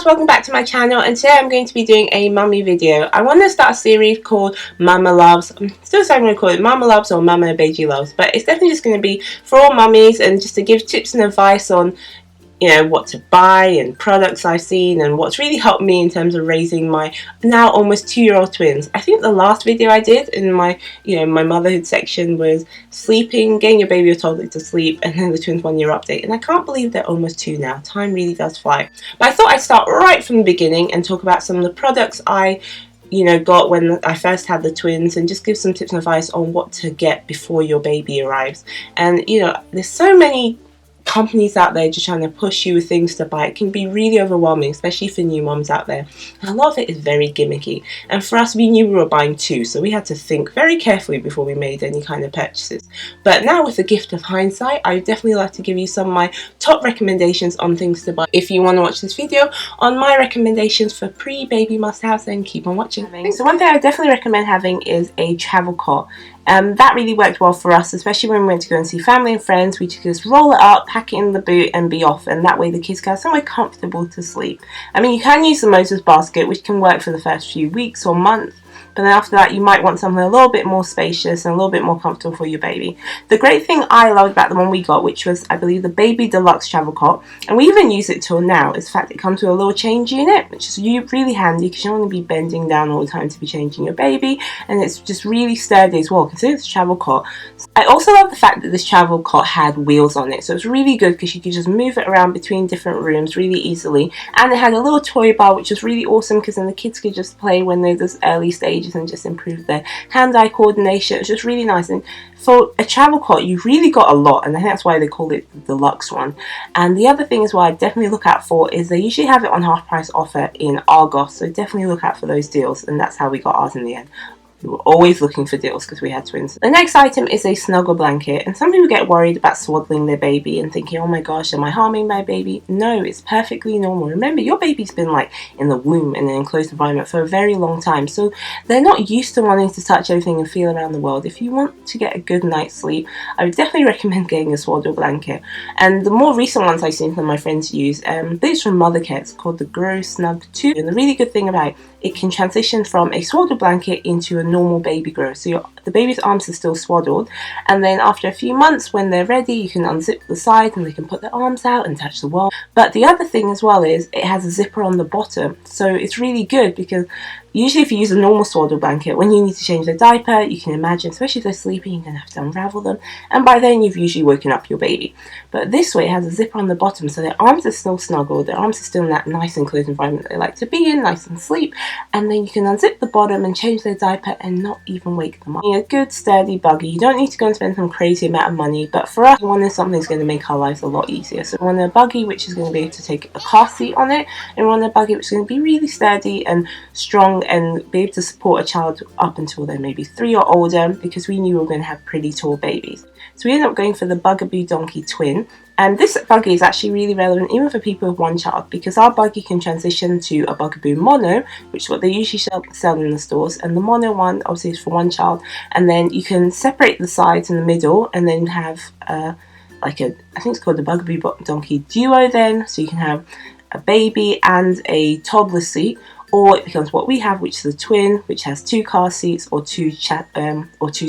welcome back to my channel, and today I'm going to be doing a mummy video. I want to start a series called Mama Loves. I'm still deciding to call it Mama Loves or Mama Ibeji Loves, but it's definitely just going to be for all mummies and just to give tips and advice on what to buy and products I've seen and what's really helped me in terms of raising my now almost 2-year-old twins. I think the last video I did in my my motherhood section was sleeping, getting your baby or toddler to sleep, and then the twins 1-year update, and I can't believe they're almost 2 now. Time really does fly. But I thought I'd start right from the beginning and talk about some of the products I got when I first had the twins, and just give some tips and advice on what to get before your baby arrives. And there's so many companies out there just trying to push you with things to buy. It can be really overwhelming, especially for new moms out there. And a lot of it is very gimmicky. And for us, we knew we were buying 2, so we had to think very carefully before we made any kind of purchases. But now, with the gift of hindsight, I would definitely like to give you some of my top recommendations on things to buy. If you want to watch this video on my recommendations for pre-baby must-haves, then keep on watching. So one thing I definitely recommend having is a travel cot. That really worked well for us, especially when we went to go and see family and friends. We could just roll it up, pack it in the boot and be off, and that way the kids can have somewhere comfortable to sleep. I mean, you can use the Moses basket, which can work for the first few weeks or months, but then after that you might want something a little bit more spacious and a little bit more comfortable for your baby. The great thing I loved about the one we got, which was I believe the Baby Deluxe Travel Cot, and we even use it till now, is the fact it comes with a little change unit, which is really handy because you don't want to be bending down all the time to be changing your baby, and it's just really sturdy as well considering it's a travel cot. I also love the fact that this travel cot had wheels on it, so it's really good because you could just move it around between different rooms really easily, and it had a little toy bar, which was really awesome because then the kids could just play when they're this early stages and just improve their hand-eye coordination. It was just really nice, and for a travel cot you really got a lot, and I think that's why they call it the deluxe one. And the other thing as well I definitely look out for is they usually have it on half price offer in Argos, so definitely look out for those deals, and that's how we got ours in the end. We were always looking for deals because we had twins. The next item is a snuggle blanket, and some people get worried about swaddling their baby and thinking, oh my gosh, am I harming my baby? No, it's perfectly normal. Remember, your baby's been like in the womb in an enclosed environment for a very long time, so they're not used to wanting to touch everything and feel around the world. If you want to get a good night's sleep, I would definitely recommend getting a swaddle blanket. And the more recent ones I've seen from my friends use, this is from Motherhood. It's called the Grow Snug 2, and the really good thing about it can transition from a swaddle blanket into a normal baby grow. So the baby's arms are still swaddled, and then after a few months when they're ready, you can unzip the side and they can put their arms out and touch the wall. But the other thing as well is it has a zipper on the bottom, so it's really good because usually if you use a normal swaddle blanket, when you need to change their diaper, you can imagine, especially if they're sleeping, you're going to have to unravel them, and by then you've usually woken up your baby. But this way it has a zipper on the bottom, so their arms are still snuggled, their arms are still in that nice enclosed environment that they like to be in, nice and sleep, and then you can unzip the bottom and change their diaper and not even wake them up. A good sturdy buggy. You don't need to go and spend some crazy amount of money, but for us we wanted something that's going to make our lives a lot easier. So we wanted a buggy which is going to be able to take a car seat on it, and we wanted a buggy which is going to be really sturdy and strong and be able to support a child up until they're maybe 3 or older, because we knew we were going to have pretty tall babies. So we ended up going for the Bugaboo Donkey Twin, and this buggy is actually really relevant even for people with 1 child, because our buggy can transition to a Bugaboo Mono, which is what they usually sell in the stores, and the Mono one obviously is for 1 child, and then you can separate the sides in the middle and then have like I think it's called the Bugaboo Donkey Duo then, so you can have a baby and a toddler seat, or it becomes what we have, which is a twin, which has 2 car seats or 2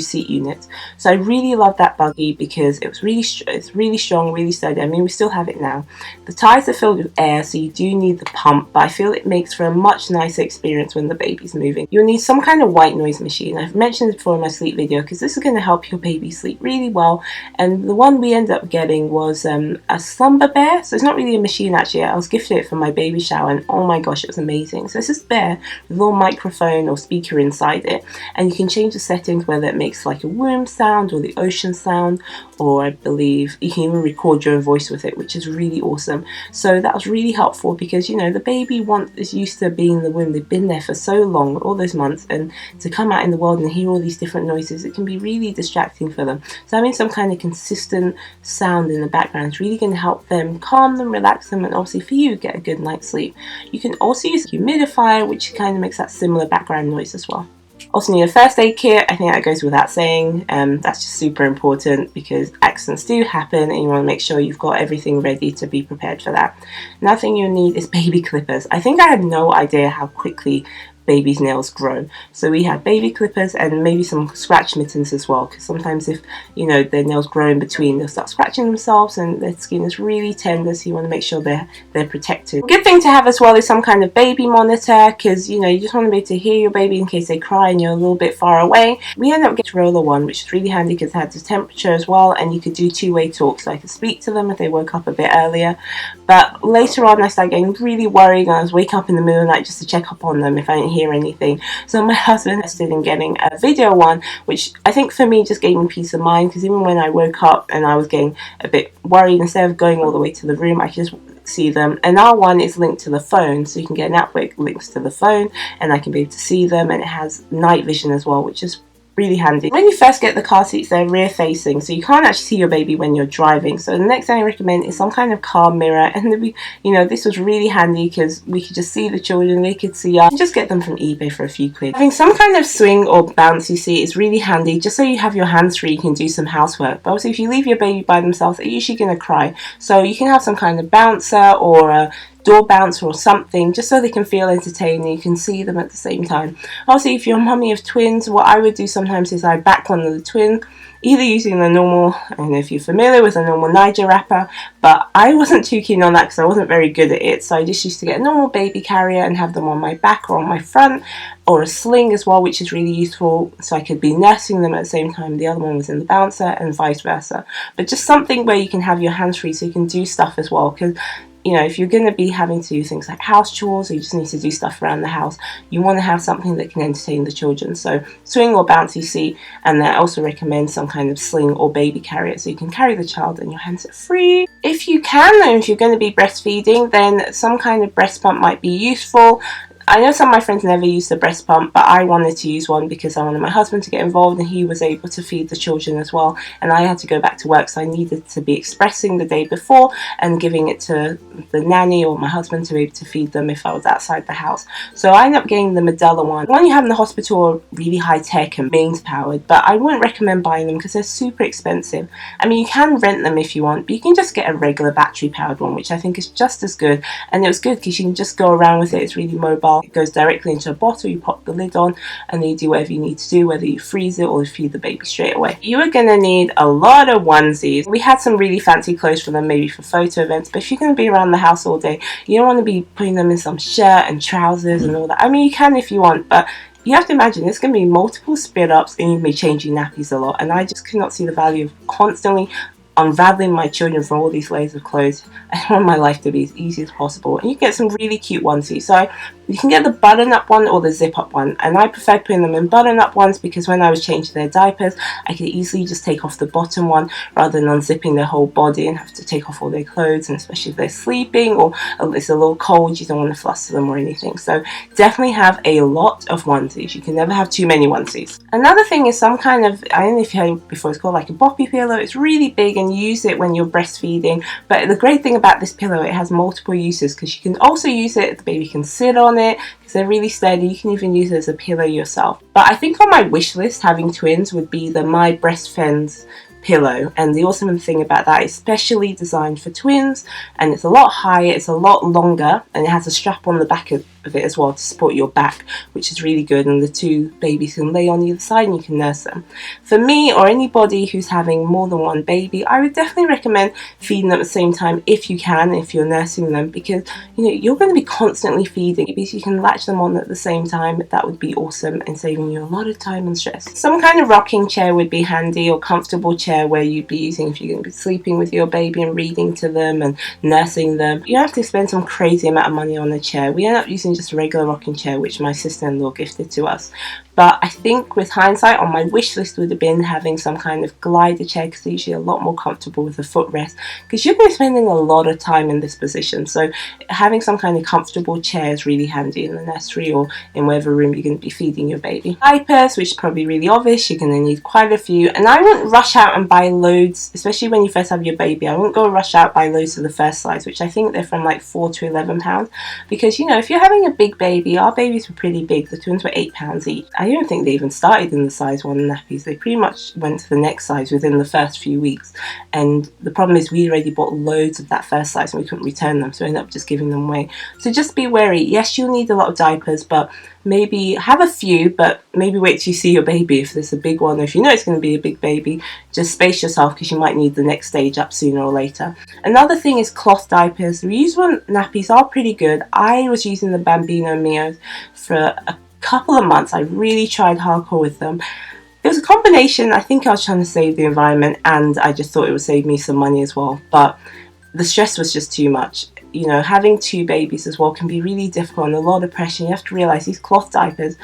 seat units. So I really love that buggy because it's really strong, really sturdy. I mean, we still have it now. The tires are filled with air, so you do need the pump, but I feel it makes for a much nicer experience when the baby's moving. You'll need some kind of white noise machine. I've mentioned it before in my sleep video because this is going to help your baby sleep really well. And the one we ended up getting was a Slumber Bear. So it's not really a machine actually. I was gifted it for my baby shower, and oh my gosh, it was amazing. So this bear with a little microphone or speaker inside it, and you can change the settings, whether it makes like a womb sound or the ocean sound, or I believe you can even record your own voice with it, which is really awesome. So that was really helpful because the baby is used to being in the womb. They've been there for so long, all those months, and to come out in the world and hear all these different noises, it can be really distracting for them. So having some kind of consistent sound in the background is really going to help them, calm them, relax them, and obviously for you get a good night's sleep. You can also use a humidifier, which kind of makes that similar background noise as well. Also need a first aid kit. I think that goes without saying. That's just super important because accidents do happen and you want to make sure you've got everything ready to be prepared for that. Another thing you'll need is baby clippers. I think I had no idea how quickly baby's nails grow. So we had baby clippers and maybe some scratch mittens as well, because sometimes if their nails grow in between, they'll start scratching themselves and their skin is really tender, so you want to make sure they're protected. A good thing to have as well is some kind of baby monitor, because you just want to be able to hear your baby in case they cry and you're a little bit far away. We ended up getting a roller one, which is really handy because it had the temperature as well, and you could do two-way talk, so I could speak to them if they woke up a bit earlier. But later on I started getting really worried and I was waking up in the middle of the night just to check up on them if I didn't hear anything. So my husband invested in getting a video one, which I think for me just gave me peace of mind, because even when I woke up and I was getting a bit worried, instead of going all the way to the room, I could just see them. And our one is linked to the phone, so you can get an app where it links to the phone and I can be able to see them, and it has night vision as well, which is really handy. When you first get the car seats, they're rear facing, so you can't actually see your baby when you're driving. So the next thing I recommend is some kind of car mirror, and this was really handy because we could just see the children, they could see us. Just get them from eBay for a few quid. Having some kind of swing or bouncy seat is really handy, just so you have your hands free, you can do some housework. But obviously if you leave your baby by themselves, they're usually going to cry, so you can have some kind of bouncer or a door bouncer or something, just so they can feel entertained and you can see them at the same time. Also, if you're a mummy of twins, what I would do sometimes is I back one of the twins, either using the normal, I don't know if you're familiar with a normal Niger wrapper, but I wasn't too keen on that because I wasn't very good at it, so I just used to get a normal baby carrier and have them on my back or on my front, or a sling as well, which is really useful, so I could be nursing them at the same time the other one was in the bouncer, and vice versa. But just something where you can have your hands free so you can do stuff as well, because if you're going to be having to do things like house chores, or you just need to do stuff around the house, you want to have something that can entertain the children. So swing or bouncy seat, and I also recommend some kind of sling or baby carrier so you can carry the child and your hands are free. If you can, though, if you're going to be breastfeeding, then some kind of breast pump might be useful. I know some of my friends never used a breast pump, but I wanted to use one because I wanted my husband to get involved and he was able to feed the children as well, and I had to go back to work, so I needed to be expressing the day before and giving it to the nanny or my husband to be able to feed them if I was outside the house. So I ended up getting the Medela one. The one you have in the hospital are really high tech and mains powered, but I wouldn't recommend buying them because they're super expensive. I mean, you can rent them if you want, but you can just get a regular battery powered one, which I think is just as good, and it was good because you can just go around with it. It's really mobile. It goes directly into a bottle, you pop the lid on, and then you do whatever you need to do, whether you freeze it or feed the baby straight away. You are going to need a lot of onesies. We had some really fancy clothes for them, maybe for photo events, but if you're going to be around the house all day, you don't want to be putting them in some shirt and trousers and all that. I mean, you can if you want, but you have to imagine there's going to be multiple split ups and you're going to be changing nappies a lot, and I just could not see the value of constantly unraveling my children from all these layers of clothes. I want my life to be as easy as possible, and you get some really cute onesies. So you can get the button up one or the zip up one, and I preferred putting them in button up ones because when I was changing their diapers, I could easily just take off the bottom one rather than unzipping their whole body and have to take off all their clothes, and especially if they're sleeping or it's a little cold, you don't want to fluster them or anything. So definitely have a lot of onesies. You can never have too many onesies. Another thing is some kind of, I don't know if you heard before, it's called like a boppy pillow. It's really big and you use it when you're breastfeeding, but the great thing about this pillow, it has multiple uses because you can also use it, the baby can sit on it because they're really sturdy. You can even use it as a pillow yourself. But I think on my wish list, having twins would be the My Breast Friends pillow, and the awesome thing about that is specially designed for twins, and it's a lot higher, it's a lot longer, and it has a strap on the back of it as well to support your back, which is really good, and the two babies can lay on either side and you can nurse them. For me or anybody who's having more than one baby, I would definitely recommend feeding them at the same time if you can, if you're nursing them, because you're going to be constantly feeding babies. You can latch them on at the same time. That would be awesome and saving you a lot of time and stress. Some kind of rocking chair would be handy, or comfortable chair where you'd be using if you're going to be sleeping with your baby and reading to them and nursing them. You don't have to spend some crazy amount of money on a chair. We end up using just a regular rocking chair, which my sister-in-law gifted to us. But I think with hindsight, on my wish list would have been having some kind of glider chair, because they're usually a lot more comfortable with a footrest, because you're going to be spending a lot of time in this position. So having some kind of comfortable chair is really handy in the nursery or in whatever room you're going to be feeding your baby. Diapers, which is probably really obvious, you're going to need quite a few, and I wouldn't rush out and buy loads, especially when you first have your baby. I wouldn't go rush out buy loads of the first size, which I think they're from like £4 to £11, because if you're having a big baby, our babies were pretty big, the twins were £8 each. I don't think they even started in the size 1 nappies. They pretty much went to the next size within the first few weeks. And the problem is we already bought loads of that first size and we couldn't return them, so we ended up just giving them away. So just be wary. Yes, you'll need a lot of diapers, but maybe have a few, but maybe wait till you see your baby if there's a big one, or if you know it's going to be a big baby, just space yourself because you might need the next stage up sooner or later. Another thing is cloth diapers. Reusable nappies are pretty good. I was using the Bambino Mios for a couple of months. I really tried hardcore with them. It was a combination. I think I was trying to save the environment, and I just thought it would save me some money as well, but the stress was just too much. You know, having 2 babies as well can be really difficult and a lot of pressure. You have to realize these cloth diapers,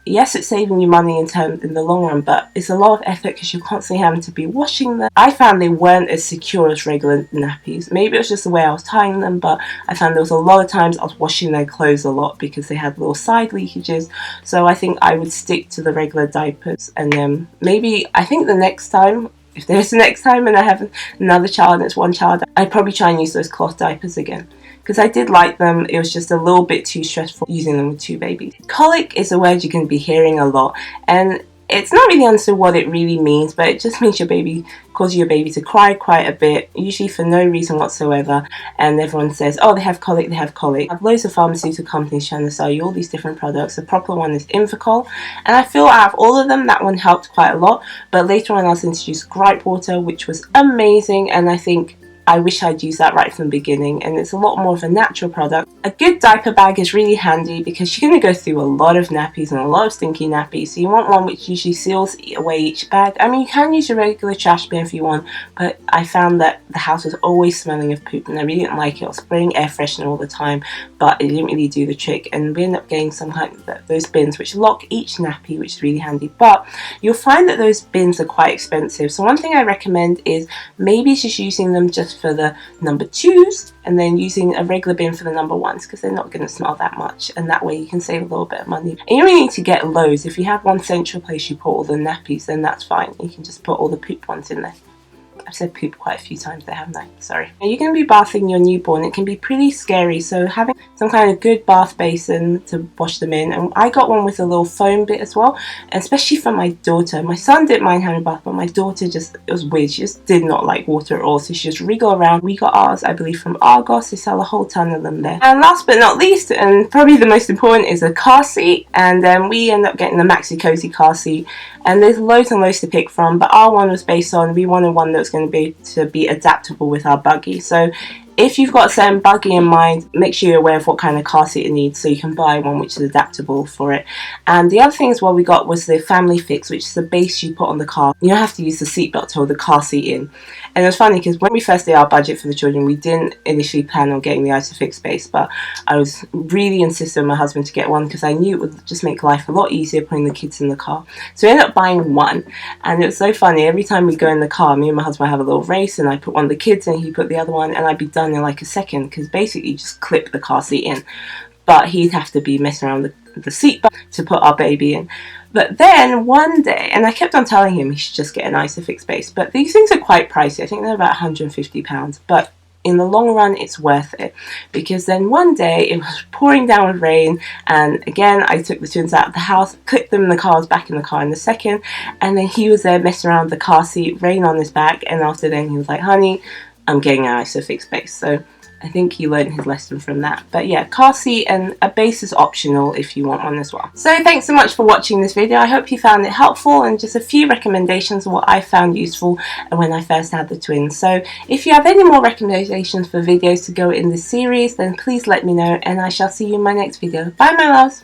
yes, it's saving you money in the long run, but it's a lot of effort because you're constantly having to be washing them. I found they weren't as secure as regular nappies. Maybe it was just the way I was tying them, but I found there was a lot of times I was washing their clothes a lot because they had little side leakages. So I think I would stick to the regular diapers, and then maybe, I think the next time, if there's a next time and I have another child and it's 1 child, I'd probably try and use those cloth diapers again, because I did like them. It was just a little bit too stressful using them with 2 babies. Colic is a word you're going to be hearing a lot, and it's not really understood what it really means, but it just means causes your baby to cry quite a bit, usually for no reason whatsoever, and everyone says, oh, they have colic, they have colic. I have loads of pharmaceutical companies trying to sell you all these different products. The proper one is Infocol, and I feel out of all of them, that one helped quite a lot, but later on I was introduced gripe water, which was amazing, and I think I wish I'd used that right from the beginning, and it's a lot more of a natural product. A good diaper bag is really handy because you're going to go through a lot of nappies and a lot of stinky nappies, so you want one which usually seals away each bag. I mean, you can use a regular trash bin if you want, but I found that the house was always smelling of poop and I really didn't like it. I was spraying air freshener all the time, but it didn't really do the trick, and we ended up getting some kind of those bins which lock each nappy, which is really handy. But you'll find that those bins are quite expensive, so one thing I recommend is maybe just using them just for the number 2s and then using a regular bin for the number 1s, because they're not going to smell that much, and that way you can save a little bit of money. And you really need to get loads. If you have one central place you put all the nappies, then that's fine. You can just put all the poop ones in there. I've said poop quite a few times there, haven't I? Sorry. Now, you're going to be bathing your newborn. It can be pretty scary, so having some kind of good bath basin to wash them in. And I got one with a little foam bit as well, especially for my daughter. My son didn't mind having a bath, but my daughter it was weird. She just did not like water at all, so she just wriggled around. We got ours, I believe, from Argos. They sell a whole ton of them there. And last but not least, and probably the most important, is a car seat. And then we end up getting the Maxi Cozy car seat. And there's loads and loads to pick from, but our one was based on, we wanted one that was going to be adaptable with our buggy. So if you've got a certain buggy in mind, make sure you're aware of what kind of car seat it needs so you can buy one which is adaptable for it. And the other thing as well we got was the Family Fix, which is the base you put on the car. You don't have to use the seatbelt to hold the car seat in. And it was funny because when we first did our budget for the children, we didn't initially plan on getting the ISOFIX base, but I was really insistent on my husband to get one because I knew it would just make life a lot easier putting the kids in the car. So we ended up buying one, and it was so funny. Every time we go in the car, me and my husband have a little race, and I put one of the kids in, he put the other one, and I'd be done in like a second because basically you just clip the car seat in. But he'd have to be messing around with the seat to put our baby in. But then one day, and I kept on telling him he should just get an ISOFIX base, but these things are quite pricey. I think they're about £150, but in the long run it's worth it, because then one day it was pouring down with rain, and again I took the twins out of the house, clipped them in the car, I was back in the car in a second, and then he was there messing around with the car seat, rain on his back, and after then he was like, honey, I'm getting an ISOFIX base. So I think he learned his lesson from that. But yeah, car seat and a base is optional if you want one as well. So thanks so much for watching this video. I hope you found it helpful, and just a few recommendations of what I found useful when I first had the twins. So if you have any more recommendations for videos to go in this series, then please let me know, and I shall see you in my next video. Bye my loves!